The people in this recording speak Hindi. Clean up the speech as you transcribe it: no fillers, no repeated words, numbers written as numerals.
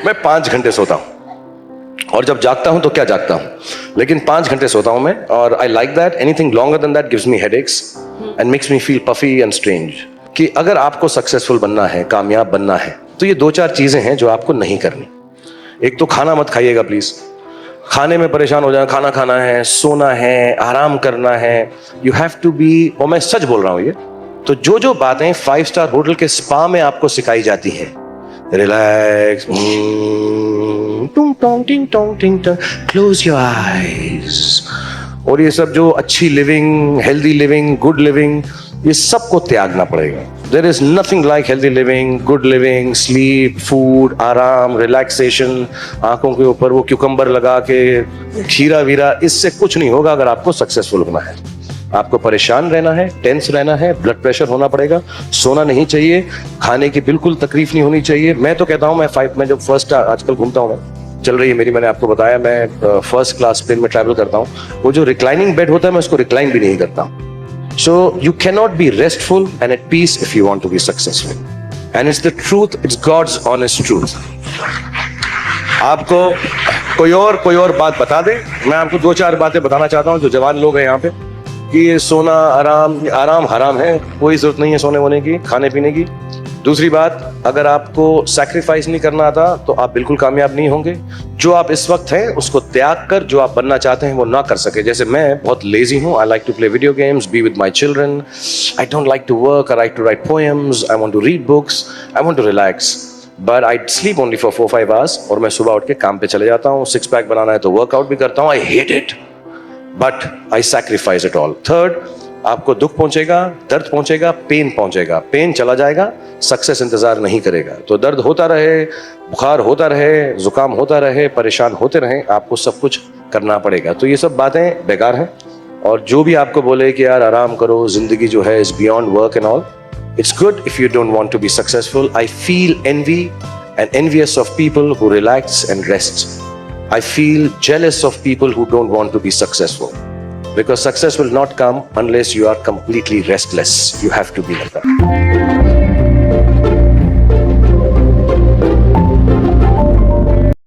मैं 5 घंटे सोता हूँ और जब जागता हूँ तो क्या जागता हूँ, लेकिन 5 घंटे सोता हूँ मैं। और I like that. Anything longer than that gives me headaches and makes me feel puffy and strange. कि अगर आपको सक्सेसफुल बनना है, कामयाब बनना है, तो ये 2-4 चीजें हैं जो आपको नहीं करनी। एक तो खाना मत खाइएगा प्लीज। खाने में परेशान हो जाए, खाना खाना है, सोना है, आराम करना है। यू हैव टू बी, और मैं सच बोल रहा हूँ ये, तो जो जो बातें 5 स्टार होटल के स्पा में आपको सिखाई जाती हैं, रिलैक्स, टुंग टोंग टिंग टोंग टिंग टोंग, क्लोज योर आईज, और ये सब जो अच्छी living, healthy living, good living, ये सबको त्यागना पड़ेगा। There is nothing like healthy living, good living, sleep, food, आराम, रिलैक्सेशन, आंखों के ऊपर वो क्यूकम्बर लगा के खीरा वीरा, इससे कुछ नहीं होगा अगर आपको सक्सेसफुल होना है। आपको परेशान रहना है, टेंस रहना है, ब्लड प्रेशर होना पड़ेगा, सोना नहीं चाहिए, खाने की बिल्कुल तकलीफ नहीं होनी चाहिए। मैं तो कहता हूं, मैं जब फर्स्ट आजकल घूमता हूं, मैं चल रही है मेरी, मैंने आपको बताया मैं फर्स्ट क्लास प्लेन में ट्रैवल करता हूं, वो जो रिक्लाइनिंग बेड होता है मैं उसको रिक्लाइन भी नहीं करता। So you can not be restful and at peace if you want to be successful, and it's the truth, it's God's honest truth. आपको कोई और बात बता दे, मैं आपको 2-4 बातें बताना चाहता हूं जो जवान लोग हैं यहाँ पे, कि ये सोना आराम हराम है, कोई जरूरत नहीं है सोने वोने की, खाने पीने की। दूसरी बात, अगर आपको सैक्रिफाइस नहीं करना आता तो आप बिल्कुल कामयाब नहीं होंगे। जो आप इस वक्त हैं उसको त्याग कर जो आप बनना चाहते हैं वो ना कर सके। जैसे मैं बहुत लेजी हूँ, I like to play video games, be with my children, I don't like to work, I like to write poems, I want to read books, I want to relax, but I sleep only for 4-5 hours, और मैं सुबह उठ के काम पे चले जाता हूँ। 6 पैक बनाना है तो वर्कआउट भी करता हूँ, I hate it but I sacrifice it all. Third, आपको दुख पहुंचेगा, दर्द पहुंचेगा, पेन पहुंचेगा, पेन चला जाएगा, सक्सेस इंतजार नहीं करेगा। तो दर्द होता रहे, बुखार होता रहे, जुकाम होता रहे, परेशान होते रहे, आपको सब कुछ करना पड़ेगा। तो ये सब बातें बेकार हैं। और जो भी आपको बोले कि यार आराम करो, जिंदगी जो है is beyond work and all, it's good if you don't want to be successful. I feel envy and envious of people who relax and rest. I feel jealous of people who don't want to be successful, because success will not come unless you are completely restless. You have to be like that.